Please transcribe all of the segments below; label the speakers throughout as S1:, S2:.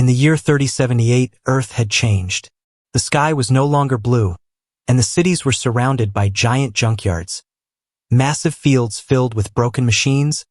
S1: In the year 3078, Earth had changed. The sky was no longer blue, and the cities were surrounded by giant junkyards. Massive fields filled with broken machines,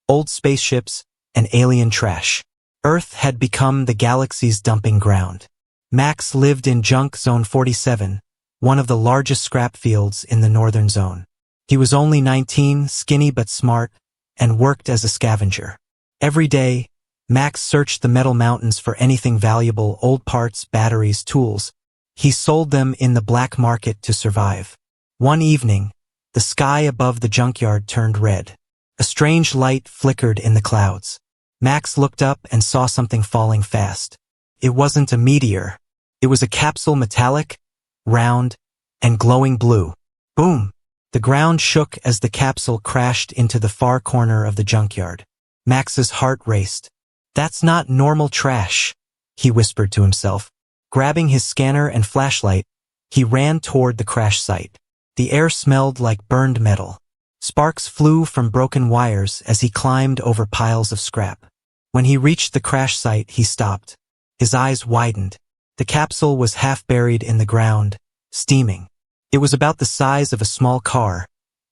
S1: old spaceships, and alien trash. Earth had become the galaxy's dumping ground. Max lived in Junk Zone 47, one of the largest scrap fields in the northern zone. He was only 19, skinny but smart, and worked as a scavenger. Every day, Max searched the metal mountains for anything valuable, old parts, batteries, tools. He sold them in the black market to survive. One evening, the sky above the junkyard turned red. A strange light flickered in the clouds. Max looked up and saw something falling fast. It wasn't a meteor. It was a capsule, metallic, round, and glowing blue. Boom! The ground shook as the capsule crashed into the far corner of the junkyard. Max's heart raced. "That's not normal trash," he whispered to himself. Grabbing his scanner and flashlight, he ran toward the crash site. The air smelled like burned metal. Sparks flew from broken wires as he climbed over piles of scrap. When he reached the crash site, he stopped. His eyes widened. The capsule was half buried in the ground, steaming. It was about the size of a small car,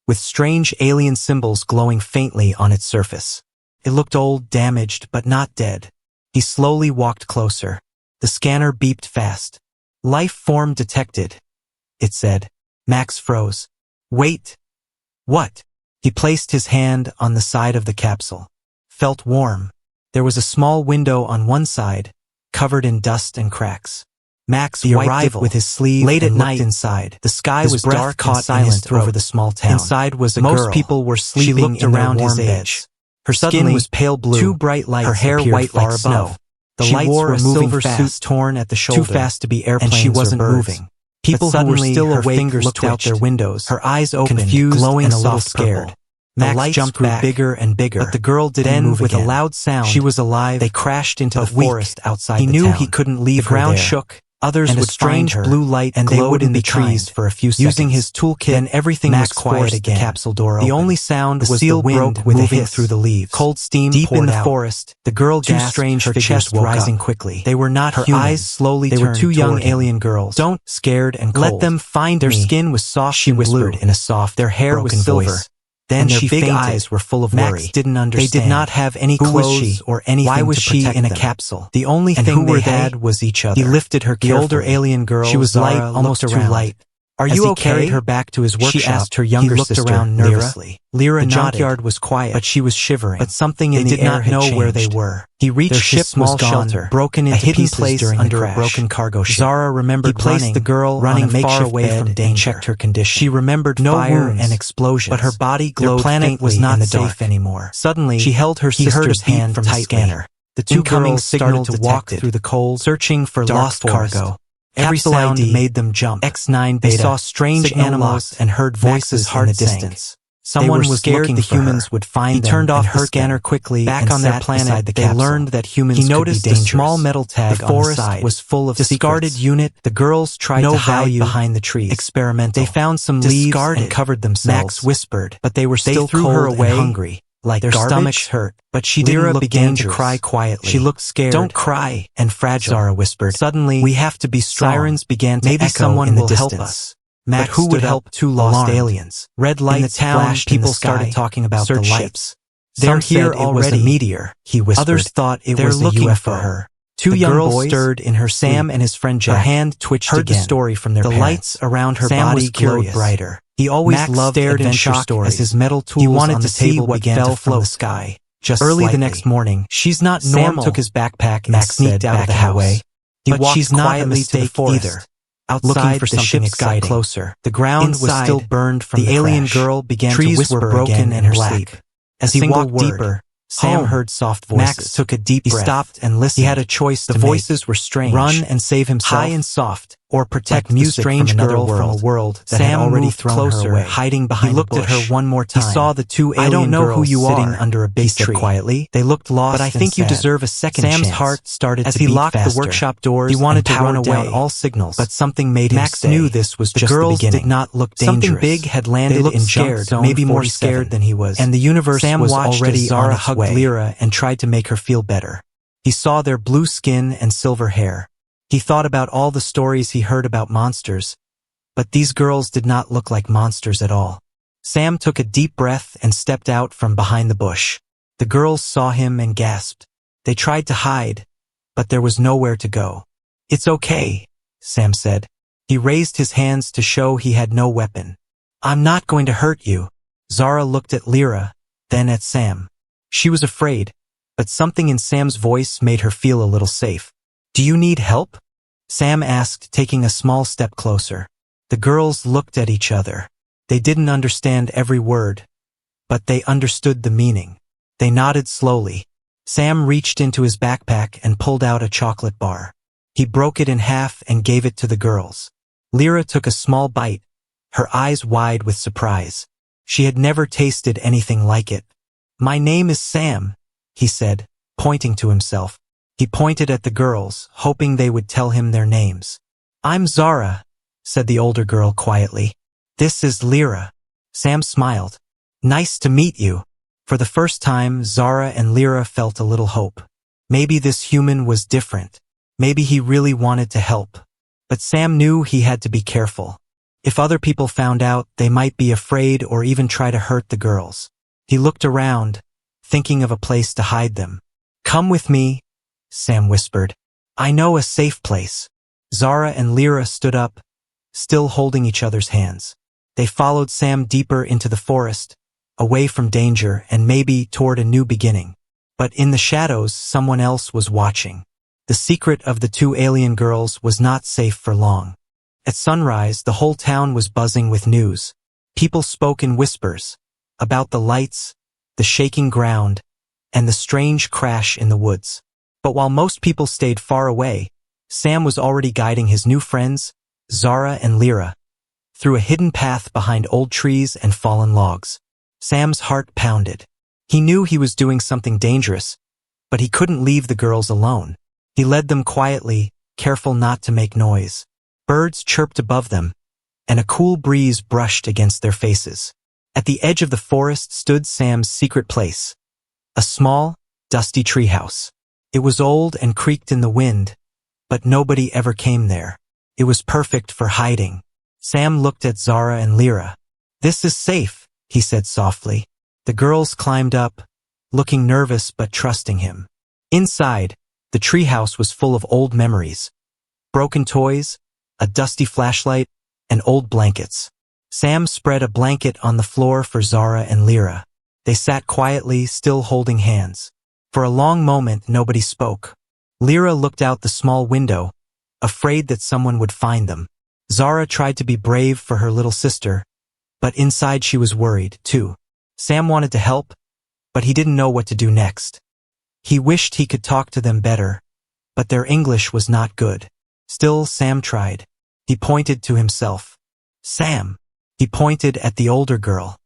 S1: with strange alien symbols glowing faintly on its surface. It looked old, damaged, but not dead. He slowly walked closer. The scanner beeped fast. "Life form detected," it said. Max froze. "Wait. What?" He placed his hand on the side of the capsule. Felt warm. There was a small window on one side, covered in dust and cracks. Max wiped it with his sleeve. Late at night inside, the sky was dark and silent over the small town. Inside was a girl. Most people were sleeping in their warm beds. Her skin was pale blue. Two bright lights her hair white like snow. The lights were moving fast, torn at the shoulder, too fast to be airplanes, and she wasn't moving. People who were still awake looked out their windows, her eyes opened, confused, glowing, and a little scared. Max jumped grew bigger and bigger, but the girl didn't move again. With a loud sound, she was alive. They crashed into the forest outside the town. He knew he couldn't leave her there. The ground shook. Others would find her, blue light and glowed in the trees for a few seconds. Using his toolkit, then everything was quiet again. The capsule door opened. The only sound was the wind moving through the leaves. Cold steam deep in the forest. The girl gasped, her chest rising quickly. They were not human. Her eyes slowly turned. They were two young alien girls. "Don't," scared and cold. "Let them find me." Their skin was soft, she whispered in a soft, their hair was silver. Then she fainted. Big eyes were full of worry. Max didn't understand. They did not have any clothes or anything. Why was she in a capsule? The only thing they had was each other. He lifted her carefully. The older alien girl, she was light, almost too light. "Are you okay?" Carried her back to his workshop. She asked her younger sister. He looked around nervously. Lyra nodded. The junkyard was quiet, but she was shivering. But something in the air had changed. They did not know where they were. He reached his small shelter, broken into hidden place under a broken cargo ship. Zara remembered placed the girl running far away from danger and checked her condition. She remembered fire and explosions, but her body glowed faintly was not safe anymore. Suddenly, she held her sister's hand from the scanner. The two girls started to walk through the cold, searching for lost cargo. Every sound made them jump. X9 Beta. They saw strange animals and heard voices in the distance. Someone was scared the humans would find them. He turned off her scanner quickly. Back on their planet, they learned that humans could be dangerous. He noticed a small metal tag on the side. Was full of discarded unit. The girls tried to hide behind the trees. Experimental. They found some leaves and covered themselves. Max whispered, but they were still cold and hungry. Like their stomachs hurt, but she didn't look began dangerous. To cry quietly. She looked scared. "Don't cry," and fragile. Zara whispered. Suddenly, "We have to be strong." Sirens began to echo someone in the distance. Help us. Max but who would help two lost aliens? Red lights in the town flashed. People started talking about the lights. "They're here already." "A meteor," he whispered. Others thought it was a UFO. For her. Two young boys stirred in her sleep. Sam and his friend Jack. Her hand twitched again. The story from their parents. Lights around her body glowed brighter. He always loved adventure stories. As his metal tools he wanted to see what fell from the sky. Just early the next morning, "She's not normal." Sam took his backpack and sneaked out of the house. He walked quietly to the forest. Either. Outside, looking for the ship got closer. The ground was still burned from the alien girl began to whisper broken in her sleep. As he walked deeper, Sam heard soft voices. Max took a deep breath. He stopped and listened. He had a choice to make. The voices were strange. Run and save himself. High and soft. Or protect like music strange from another world. From a world that Sam had already thrown closer, her away. Hiding behind he looked at her one more time. He saw the two alien girls. "I don't know who you sitting under a big tree." Quietly. They looked lost. "But I think you deserve a second chance." Sam's heart started to beat faster. As he locked the workshop doors, he wanted to run away all signals. But something made him stay. Max knew this was just the beginning. The girls did not look dangerous. Something big had landed in Junk Zone, maybe more scared than he was. And the universe was already Zara hugged Lyra and tried to make her feel better. He saw their blue skin and silver hair. He thought about all the stories he heard about monsters, but these girls did not look like monsters at all. Sam took a deep breath and stepped out from behind the bush. The girls saw him and gasped. They tried to hide, but there was nowhere to go. "It's okay," Sam said. He raised his hands to show he had no weapon. "I'm not going to hurt you." Zara looked at Lyra, then at Sam. She was afraid, but something in Sam's voice made her feel a little safe. "Do you need help?" Sam asked, taking a small step closer. The girls looked at each other. They didn't understand every word, but they understood the meaning. They nodded slowly. Sam reached into his backpack and pulled out a chocolate bar. He broke it in half and gave it to the girls. Lyra took a small bite, her eyes wide with surprise. She had never tasted anything like it. "My name is Sam," he said, pointing to himself. He pointed at the girls, hoping they would tell him their names. "I'm Zara," said the older girl quietly. "This is Lyra." Sam smiled. "Nice to meet you." For the first time, Zara and Lyra felt a little hope. Maybe this human was different. Maybe he really wanted to help. But Sam knew he had to be careful. If other people found out, they might be afraid or even try to hurt the girls. He looked around, thinking of a place to hide them. "Come with me," Sam whispered. "I know a safe place." Zara and Lyra stood up, still holding each other's hands. They followed Sam deeper into the forest, away from danger and maybe toward a new beginning. But in the shadows, someone else was watching. The secret of the two alien girls was not safe for long. At sunrise, the whole town was buzzing with news. People spoke in whispers about the lights, the shaking ground, and the strange crash in the woods. But while most people stayed far away, Sam was already guiding his new friends, Zara and Lyra, through a hidden path behind old trees and fallen logs. Sam's heart pounded. He knew he was doing something dangerous, but he couldn't leave the girls alone. He led them quietly, careful not to make noise. Birds chirped above them, and a cool breeze brushed against their faces. At the edge of the forest stood Sam's secret place, a small, dusty treehouse. It was old and creaked in the wind, but nobody ever came there. It was perfect for hiding. Sam looked at Zara and Lyra. "This is safe," he said softly. The girls climbed up, looking nervous but trusting him. Inside, the treehouse was full of old memories. Broken toys, a dusty flashlight, and old blankets. Sam spread a blanket on the floor for Zara and Lyra. They sat quietly, still holding hands. For a long moment, nobody spoke. Lyra looked out the small window, afraid that someone would find them. Zara tried to be brave for her little sister, but inside she was worried, too. Sam wanted to help, but he didn't know what to do next. He wished he could talk to them better, but their English was not good. Still, Sam tried. He pointed to himself. "Sam." He pointed at the older girl.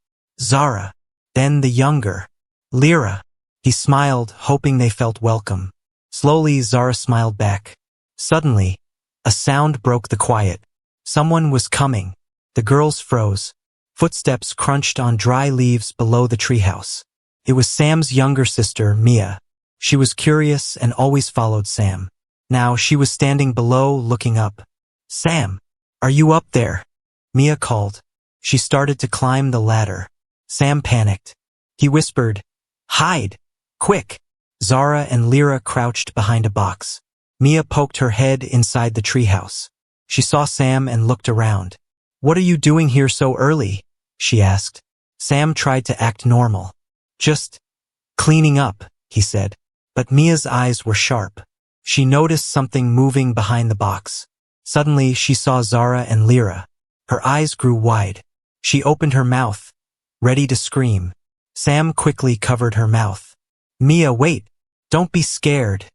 S1: "Zara." Then the younger. "Lyra." He smiled, hoping they felt welcome. Slowly, Zara smiled back. Suddenly, a sound broke the quiet. Someone was coming. The girls froze. Footsteps crunched on dry leaves below the treehouse. It was Sam's younger sister, Mia. She was curious and always followed Sam. Now she was standing below, looking up. "Sam, are you up there?" Mia called. She started to climb the ladder. Sam panicked. He whispered, "Hide! Quick!" Zara and Lyra crouched behind a box. Mia poked her head inside the treehouse. She saw Sam and looked around. "What are you doing here so early?" she asked. Sam tried to act normal. "Just cleaning up," he said. But Mia's eyes were sharp. She noticed something moving behind the box. Suddenly, she saw Zara and Lyra. Her eyes grew wide. She opened her mouth, ready to scream. Sam quickly covered her mouth. "Mia, wait. Don't be scared,"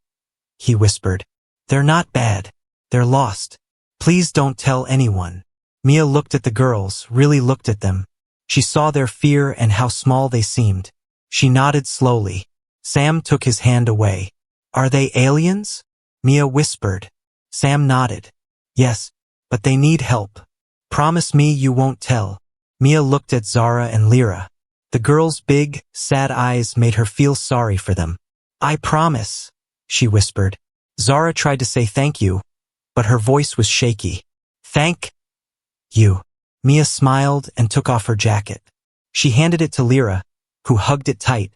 S1: he whispered. "They're not bad. They're lost. Please don't tell anyone." Mia looked at the girls, really looked at them. She saw their fear and how small they seemed. She nodded slowly. Sam took his hand away. "Are they aliens?" Mia whispered. Sam nodded. "Yes, but they need help. Promise me you won't tell." Mia looked at Zara and Lyra. The girls' big, sad eyes made her feel sorry for them. "I promise," she whispered. Zara tried to say thank you, but her voice was shaky. Thank you. Mia smiled and took off her jacket. She handed it to Lyra, who hugged it tight,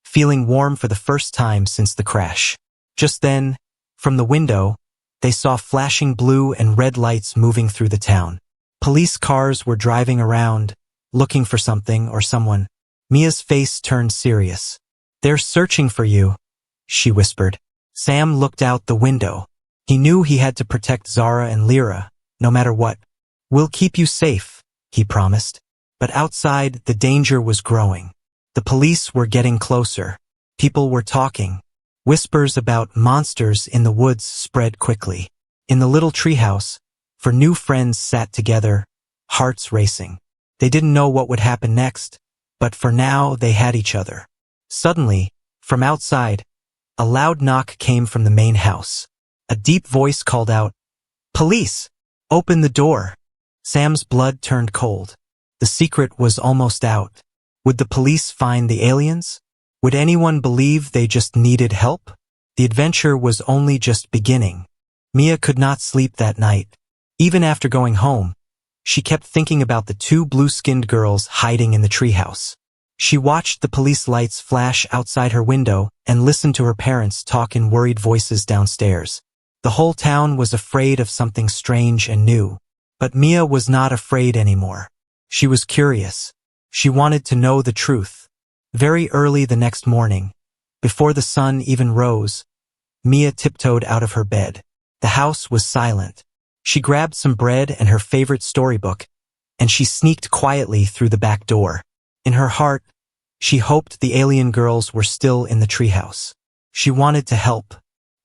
S1: feeling warm for the first time since the crash. Just then, from the window, they saw flashing blue and red lights moving through the town. Police cars were driving around, looking for something or someone. Mia's face turned serious. They're searching for you, she whispered. Sam looked out the window. He knew he had to protect Zara and Lyra, no matter what. We'll keep you safe, he promised. But outside, the danger was growing. The police were getting closer. People were talking. Whispers about monsters in the woods spread quickly. In the little treehouse, four new friends sat together, hearts racing. They didn't know what would happen next, but for now they had each other. Suddenly, from outside, a loud knock came from the main house. A deep voice called out, "Police! Open the door!" Sam's blood turned cold. The secret was almost out. Would the police find the aliens? Would anyone believe they just needed help? The adventure was only just beginning. Mia could not sleep that night. Even after going home, she kept thinking about the two blue-skinned girls hiding in the treehouse. She watched the police lights flash outside her window and listened to her parents talk in worried voices downstairs. The whole town was afraid of something strange and new. But Mia was not afraid anymore. She was curious. She wanted to know the truth. Very early the next morning, before the sun even rose, Mia tiptoed out of her bed. The house was silent. She grabbed some bread and her favorite storybook, and she sneaked quietly through the back door. In her heart, she hoped the alien girls were still in the treehouse. She wanted to help.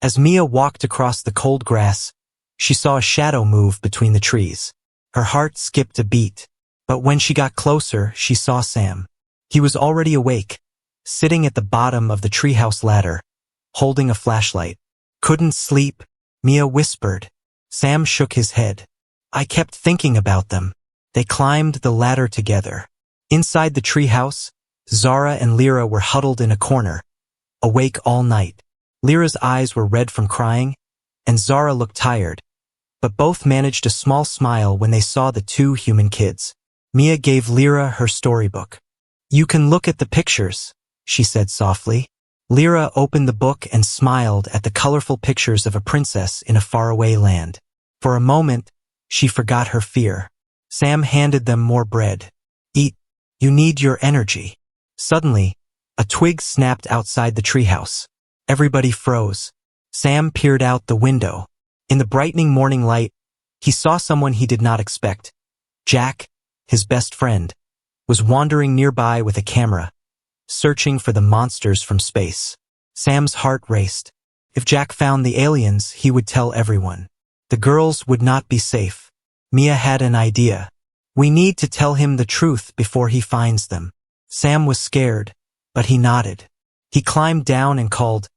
S1: As Mia walked across the cold grass, she saw a shadow move between the trees. Her heart skipped a beat. But when she got closer, she saw Sam. He was already awake, sitting at the bottom of the treehouse ladder, holding a flashlight. Couldn't sleep, Mia whispered. Sam shook his head. I kept thinking about them. They climbed the ladder together. Inside the treehouse, Zara and Lyra were huddled in a corner, awake all night. Lyra's eyes were red from crying, and Zara looked tired, but both managed a small smile when they saw the two human kids. Mia gave Lyra her storybook. You can look at the pictures, she said softly. Lyra opened the book and smiled at the colorful pictures of a princess in a faraway land. For a moment, she forgot her fear. Sam handed them more bread. Eat. You need your energy. Suddenly, a twig snapped outside the treehouse. Everybody froze. Sam peered out the window. In the brightening morning light, he saw someone he did not expect. Jack, his best friend, was wandering nearby with a camera, searching for the monsters from space. Sam's heart raced. If Jack found the aliens, he would tell everyone. The girls would not be safe. Mia had an idea. We need to tell him the truth before he finds them. Sam was scared, but he nodded. He climbed down and called,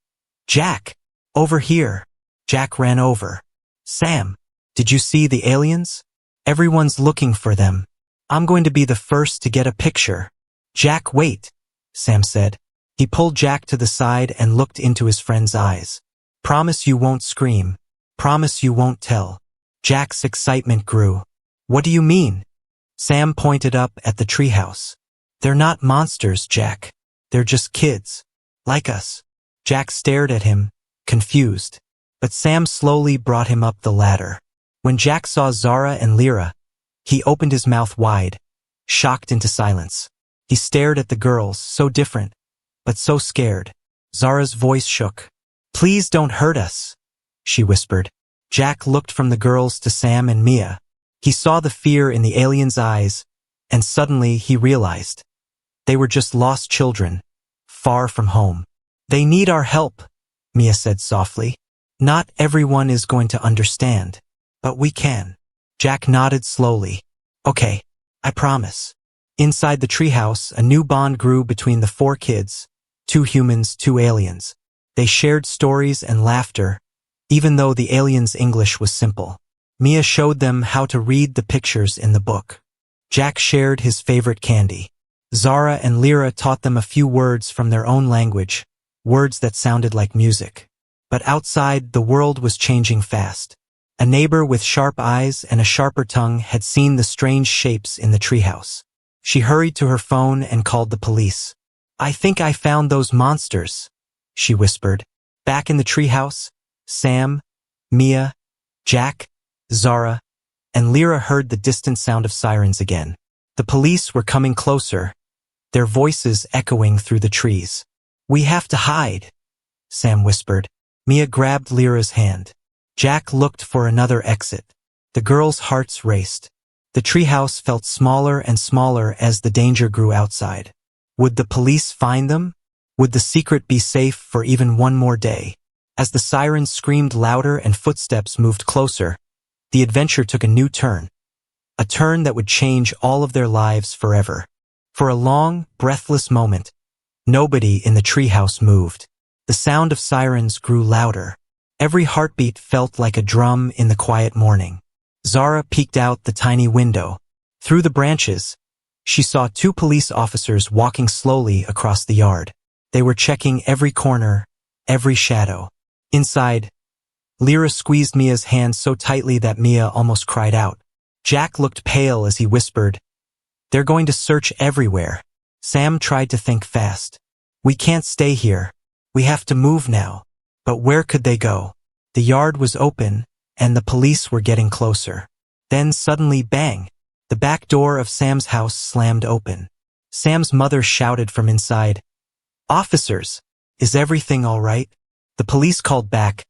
S1: Jack, over here. Jack ran over. Sam, did you see the aliens? Everyone's looking for them. I'm going to be the first to get a picture. Jack, wait, Sam said. He pulled Jack to the side and looked into his friend's eyes. Promise you won't scream. Promise you won't tell. Jack's excitement grew. What do you mean? Sam pointed up at the treehouse. They're not monsters, Jack. They're just kids. Like us. Jack stared at him, confused. But Sam slowly brought him up the ladder. When Jack saw Zara and Lyra, he opened his mouth wide, shocked into silence. He stared at the girls, so different, but so scared. Zara's voice shook. Please don't hurt us, she whispered. Jack looked from the girls to Sam and Mia. He saw the fear in the aliens' eyes, and suddenly he realized. They were just lost children, far from home. They need our help, Mia said softly. Not everyone is going to understand, but we can. Jack nodded slowly. Okay, I promise. Inside the treehouse, a new bond grew between the four kids, two humans, two aliens. They shared stories and laughter, even though the aliens' English was simple. Mia showed them how to read the pictures in the book. Jack shared his favorite candy. Zara and Lyra taught them a few words from their own language, words that sounded like music. But outside, the world was changing fast. A neighbor with sharp eyes and a sharper tongue had seen the strange shapes in the treehouse. She hurried to her phone and called the police. "I think I found those monsters," she whispered. Back in the treehouse, Sam, Mia, Jack, Zara, and Lyra heard the distant sound of sirens again. The police were coming closer, their voices echoing through the trees. "We have to hide," Sam whispered. Mia grabbed Lyra's hand. Jack looked for another exit. The girls' hearts raced. The treehouse felt smaller and smaller as the danger grew outside. Would the police find them? Would the secret be safe for even one more day? As the sirens screamed louder and footsteps moved closer, the adventure took a new turn. A turn that would change all of their lives forever. For a long, breathless moment, nobody in the treehouse moved. The sound of sirens grew louder. Every heartbeat felt like a drum in the quiet morning. Zara peeked out the tiny window. Through the branches, she saw two police officers walking slowly across the yard. They were checking every corner, every shadow. Inside, Lyra squeezed Mia's hand so tightly that Mia almost cried out. Jack looked pale as he whispered, "They're going to search everywhere." Sam tried to think fast. "We can't stay here. We have to move now." But where could they go? The yard was open, and the police were getting closer. Then suddenly, bang! The back door of Sam's house slammed open. Sam's mother shouted from inside, "Officers! Is everything all right?" The police called back,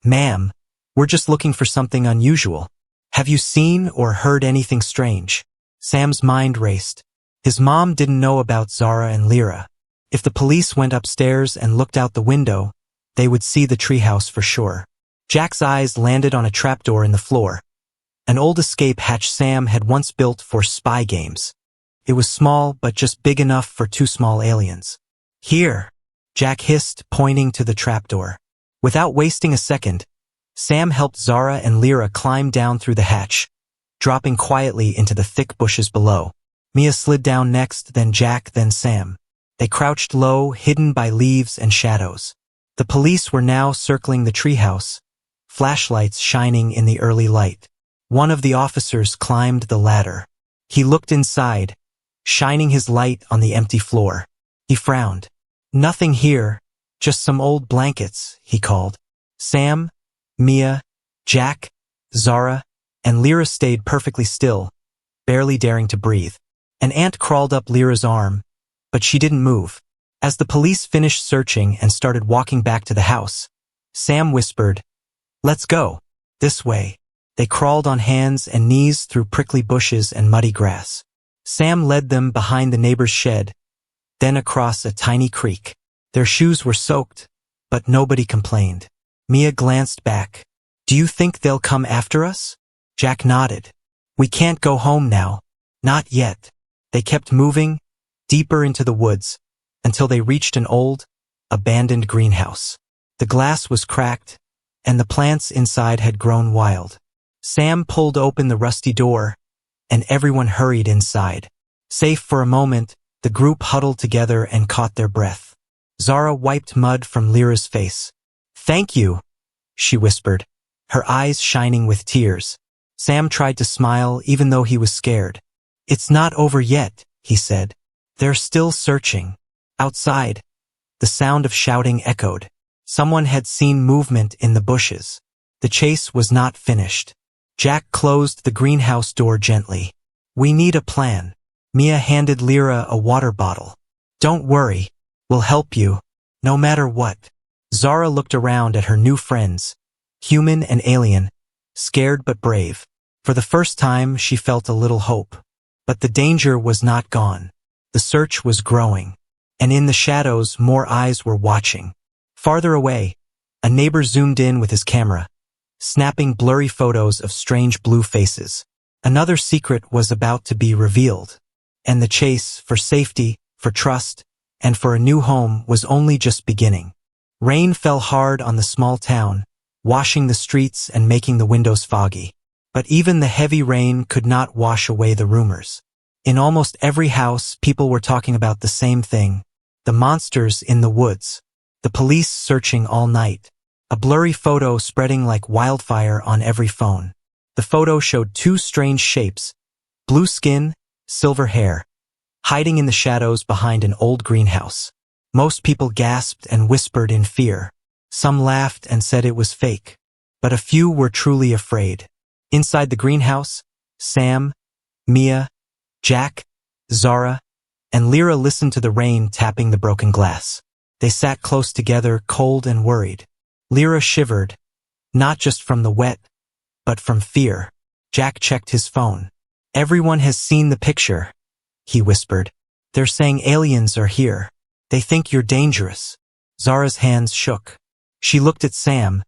S1: "Ma'am, we're just looking for something unusual. Have you seen or heard anything strange?" Sam's mind raced. His mom didn't know about Zara and Lyra. If the police went upstairs and looked out the window, they would see the treehouse for sure. Jack's eyes landed on a trapdoor in the floor. An old escape hatch Sam had once built for spy games. It was small, but just big enough for two small aliens. "Here," Jack hissed, pointing to the trapdoor. Without wasting a second, Sam helped Zara and Lyra climb down through the hatch, dropping quietly into the thick bushes below. Mia slid down next, then Jack, then Sam. They crouched low, hidden by leaves and shadows. The police were now circling the treehouse, flashlights shining in the early light. One of the officers climbed the ladder. He looked inside, shining his light on the empty floor. He frowned. "Nothing here, just some old blankets," he called. Sam, Mia, Jack, Zara, and Lyra stayed perfectly still, barely daring to breathe. An ant crawled up Lyra's arm, but she didn't move. As the police finished searching and started walking back to the house, Sam whispered, "Let's go. This way." They crawled on hands and knees through prickly bushes and muddy grass. Sam led them behind the neighbor's shed, then across a tiny creek. Their shoes were soaked, but nobody complained. Mia glanced back. "Do you think they'll come after us?" Jack nodded. "We can't go home now. Not yet." They kept moving, deeper into the woods, until they reached an old, abandoned greenhouse. The glass was cracked, and the plants inside had grown wild. Sam pulled open the rusty door, and everyone hurried inside. Safe for a moment, the group huddled together and caught their breath. Zara wiped mud from Lyra's face. "Thank you," she whispered, her eyes shining with tears. Sam tried to smile even though he was scared. "It's not over yet," he said. "They're still searching." Outside, the sound of shouting echoed. Someone had seen movement in the bushes. The chase was not finished. Jack closed the greenhouse door gently. "We need a plan." Mia handed Lyra a water bottle. "Don't worry, we'll help you, no matter what." Zara looked around at her new friends, human and alien, scared but brave. For the first time, she felt a little hope. But the danger was not gone. The search was growing. And in the shadows, more eyes were watching. Farther away, a neighbor zoomed in with his camera, snapping blurry photos of strange blue faces. Another secret was about to be revealed. And the chase for safety, for trust, and for a new home was only just beginning. Rain fell hard on the small town, washing the streets and making the windows foggy. But even the heavy rain could not wash away the rumors. In almost every house, people were talking about the same thing. The monsters in the woods. The police searching all night. a blurry photo spreading like wildfire on every phone. The photo showed two strange shapes, blue skin, silver hair, hiding in the shadows behind an old greenhouse. Most people gasped and whispered in fear. Some laughed and said it was fake, but a few were truly afraid. Inside the greenhouse, Sam, Mia, Jack, Zara, and Lyra listened to the rain tapping the broken glass. They sat close together, cold and worried. Lyra shivered, not just from the wet, but from fear. Jack checked his phone. "Everyone has seen the picture," he whispered. "They're saying aliens are here. They think you're dangerous." Zara's hands shook. She looked at Sam,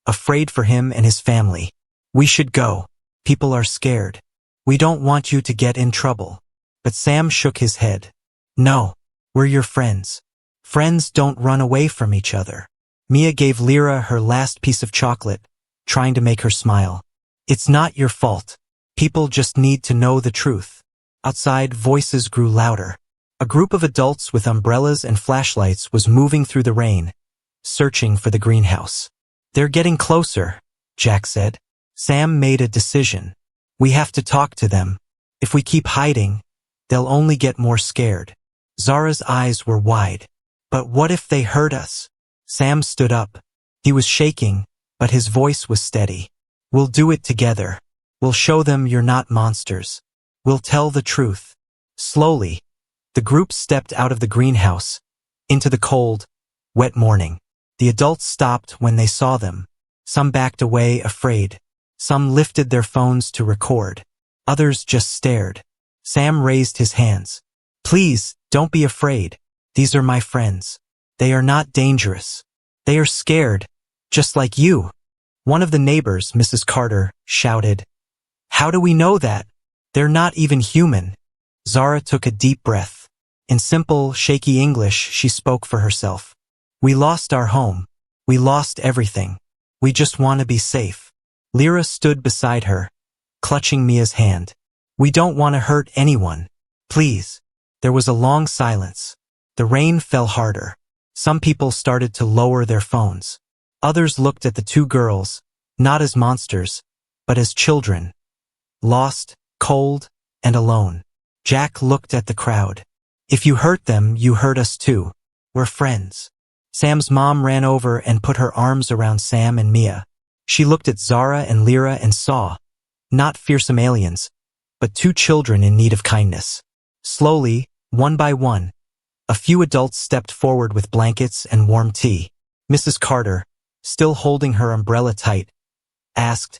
S1: afraid for him and his family. "We should go. People are scared. We don't want you to get in trouble." But Sam shook his head. "No, we're your friends. Friends don't run away from each other." Mia gave Lyra her last piece of chocolate, trying to make her smile. "It's not your fault. People just need to know the truth." Outside, voices grew louder. A group of adults with umbrellas and flashlights was moving through the rain, searching for the greenhouse. "They're getting closer," Jack said. Sam made a decision. "We have to talk to them. If we keep hiding, they'll only get more scared." Zara's eyes were wide. "But what if they hurt us?" Sam stood up. He was shaking, but his voice was steady. "We'll do it together. We'll show them you're not monsters. We'll tell the truth." Slowly, the group stepped out of the greenhouse, into the cold, wet morning. The adults stopped when they saw them. Some backed away, afraid. Some lifted their phones to record. Others just stared. Sam raised his hands. "Please, don't be afraid. These are my friends. They are not dangerous. They are scared, just like you." One of the neighbors, Mrs. Carter, shouted, "How do we know that? They're not even human." Zara took a deep breath. In simple, shaky English, she spoke for herself. "We lost our home. We lost everything. We just want to be safe." Lyra stood beside her, clutching Mia's hand. "We don't want to hurt anyone. Please." There was a long silence. The rain fell harder. Some people started to lower their phones. Others looked at the two girls, not as monsters, but as children. Lost, cold, and alone. Jack looked at the crowd. "If you hurt them, you hurt us too. We're friends." Sam's mom ran over and put her arms around Sam and Mia. She looked at Zara and Lyra and saw, not fearsome aliens, but two children in need of kindness. Slowly, one by one, a few adults stepped forward with blankets and warm tea. Mrs. Carter, still holding her umbrella tight, asked,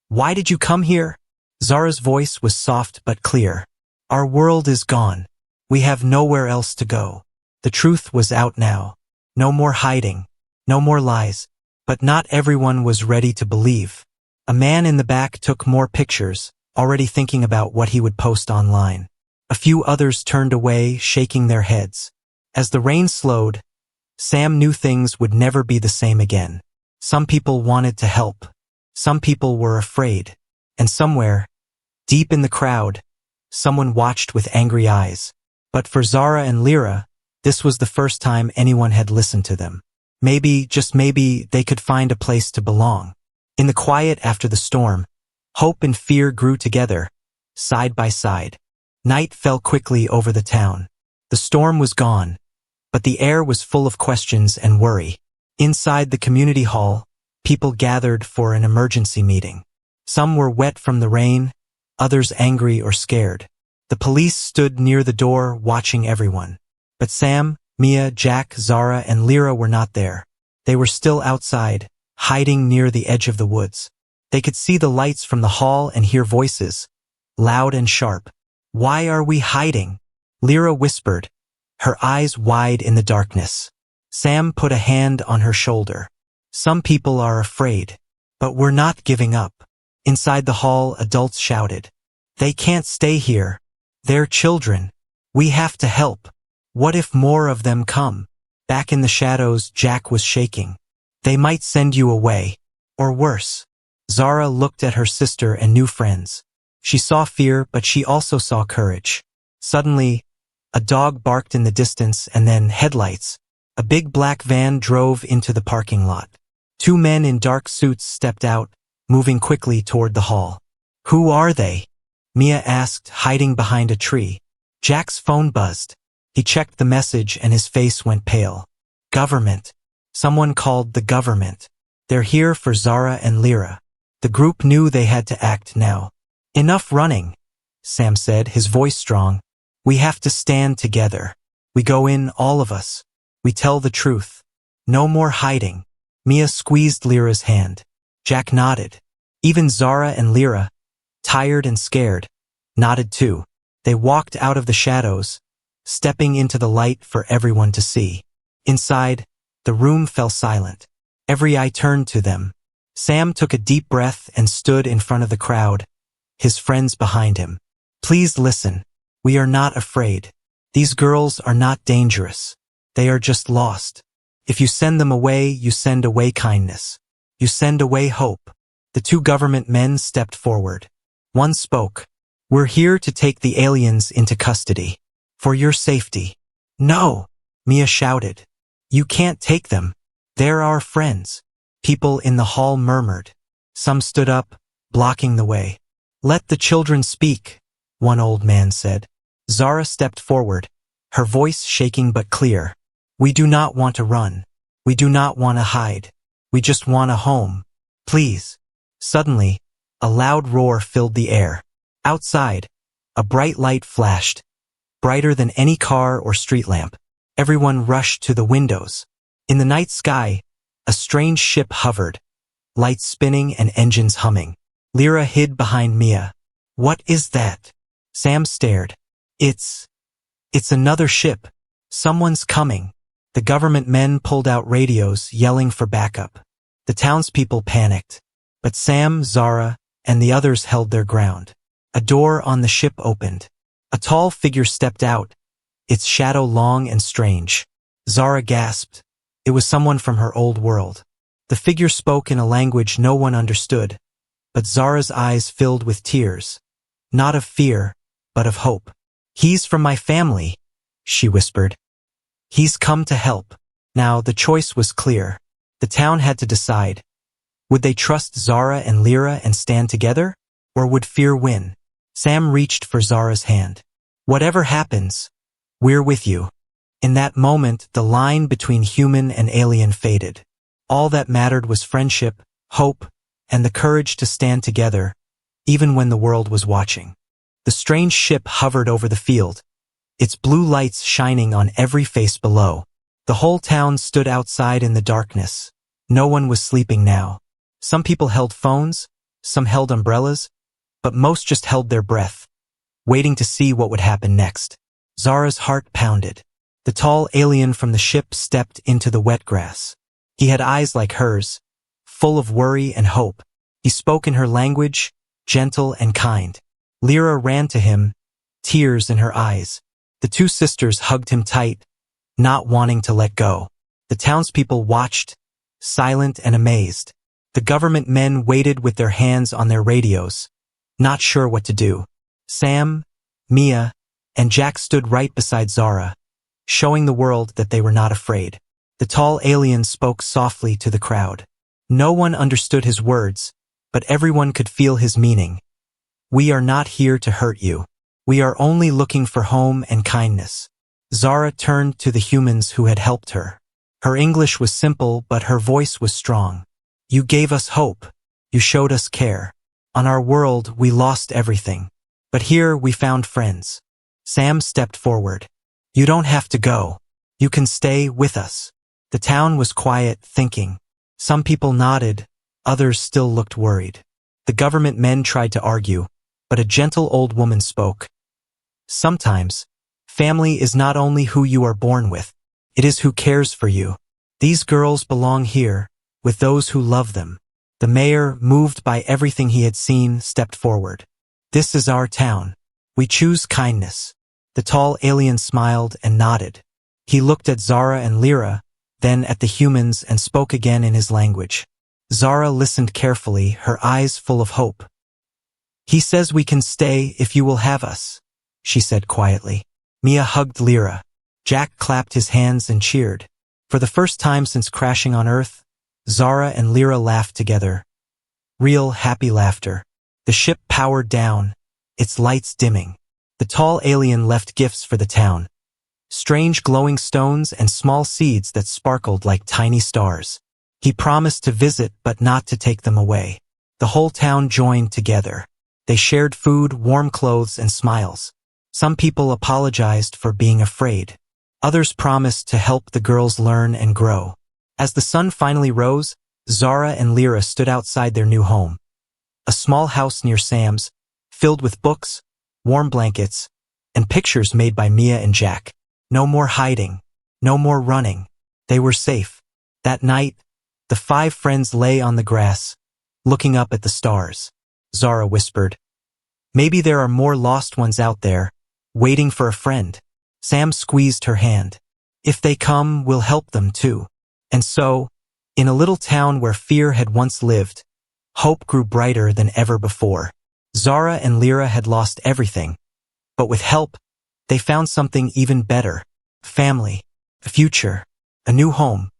S1: "Why did you come here?" Zara's voice was soft but clear. "Our world is gone. We have nowhere else to go." The truth was out now. No more hiding. No more lies. But not everyone was ready to believe. A man in the back took more pictures, already thinking about what he would post online. A few others turned away, shaking their heads. As the rain slowed, Sam knew things would never be the same again. Some people wanted to help. Some people were afraid. And somewhere, deep in the crowd, someone watched with angry eyes. But for Zara and Lyra, this was the first time anyone had listened to them. Maybe, just maybe, they could find a place to belong. In the quiet after the storm, hope and fear grew together, side by side. Night fell quickly over the town. The storm was gone, but the air was full of questions and worry. Inside the community hall, people gathered for an emergency meeting. Some were wet from the rain, others angry or scared. The police stood near the door watching everyone. But Sam, Mia, Jack, Zara, and Lyra were not there. They were still outside, hiding near the edge of the woods. They could see the lights from the hall and hear voices, loud and sharp. "Why are we hiding?" Lyra whispered, her eyes wide in the darkness. Sam put a hand on her shoulder. "Some people are afraid, but we're not giving up." Inside the hall, adults shouted, "They can't stay here. They're children. We have to help. What if more of them come?" Back in the shadows, Jack was shaking. "They might send you away. Or worse." Zara looked at her sister and new friends. She saw fear, but she also saw courage. Suddenly, a dog barked in the distance and then headlights. A big black van drove into the parking lot. Two men in dark suits stepped out, moving quickly toward the hall. "Who are they?" Mia asked, hiding behind a tree. Jack's phone buzzed. He checked the message and his face went pale. "Government. Someone called the government. They're here for Zara and Lyra." The group knew they had to act now. "Enough running," Sam said, his voice strong. "We have to stand together. We go in, all of us. We tell the truth. No more hiding." Mia squeezed Lyra's hand. Jack nodded. Even Zara and Lyra, tired and scared, nodded too. They walked out of the shadows, stepping into the light for everyone to see. Inside, the room fell silent. Every eye turned to them. Sam took a deep breath and stood in front of the crowd, his friends behind him. "Please listen. We are not afraid. These girls are not dangerous. They are just lost. If you send them away, you send away kindness. You send away hope." The two government men stepped forward. One spoke. "We're here to take the aliens into custody. For your safety." "No!" Mia shouted. "You can't take them. They're our friends." People in the hall murmured. Some stood up, blocking the way. "Let the children speak," one old man said. Zara stepped forward, her voice shaking but clear. "We do not want to run. We do not want to hide. We just want a home. Please." Suddenly, a loud roar filled the air. Outside, a bright light flashed, brighter than any car or street lamp. Everyone rushed to the windows. In the night sky, a strange ship hovered, lights spinning and engines humming. Lyra hid behind Mia. "What is that?" Sam stared. It's another ship. Someone's coming." The government men pulled out radios, yelling for backup. The townspeople panicked. But Sam, Zara, and the others held their ground. A door on the ship opened. A tall figure stepped out, its shadow long and strange. Zara gasped. It was someone from her old world. The figure spoke in a language no one understood, but Zara's eyes filled with tears. Not of fear, but of hope. "He's from my family," she whispered. "He's come to help." Now the choice was clear. The town had to decide. Would they trust Zara and Lyra and stand together? Or would fear win? Sam reached for Zara's hand. "Whatever happens, we're with you." In that moment, the line between human and alien faded. All that mattered was friendship, hope, and the courage to stand together, even when the world was watching. The strange ship hovered over the field, its blue lights shining on every face below. The whole town stood outside in the darkness. No one was sleeping now. Some people held phones, some held umbrellas, but most just held their breath, waiting to see what would happen next. Zara's heart pounded. The tall alien from the ship stepped into the wet grass. He had eyes like hers, full of worry and hope. He spoke in her language, gentle and kind. Lyra ran to him, tears in her eyes. The two sisters hugged him tight, not wanting to let go. The townspeople watched, silent and amazed. The government men waited with their hands on their radios, not sure what to do. Sam, Mia, and Jack stood right beside Zara, showing the world that they were not afraid. The tall alien spoke softly to the crowd. No one understood his words, but everyone could feel his meaning. "We are not here to hurt you. We are only looking for home and kindness." Zara turned to the humans who had helped her. Her English was simple, but her voice was strong. "You gave us hope. You showed us care. On our world, we lost everything. But here we found friends." Sam stepped forward. "You don't have to go. You can stay with us." The town was quiet, thinking. Some people nodded, others still looked worried. The government men tried to argue, but a gentle old woman spoke. "Sometimes, family is not only who you are born with, it is who cares for you. These girls belong here, with those who love them." The mayor, moved by everything he had seen, stepped forward. "This is our town. We choose kindness." The tall alien smiled and nodded. He looked at Zara and Lyra, then at the humans and spoke again in his language. Zara listened carefully, her eyes full of hope. "He says we can stay if you will have us," she said quietly. Mia hugged Lyra. Jack clapped his hands and cheered. For the first time since crashing on Earth, Zara and Lyra laughed together. Real, happy laughter. The ship powered down, its lights dimming. The tall alien left gifts for the town. Strange glowing stones and small seeds that sparkled like tiny stars. He promised to visit but not to take them away. The whole town joined together. They shared food, warm clothes, and smiles. Some people apologized for being afraid. Others promised to help the girls learn and grow. As the sun finally rose, Zara and Lyra stood outside their new home. A small house near Sam's, filled with books, warm blankets, and pictures made by Mia and Jack. No more hiding. No more running. They were safe. That night, the 5 friends lay on the grass, looking up at the stars. Zara whispered, "Maybe there are more lost ones out there, waiting for a friend." Sam squeezed her hand. "If they come, we'll help them too." And so, in a little town where fear had once lived, hope grew brighter than ever before. Zara and Lyra had lost everything, but with help, they found something even better. Family, a future, a new home.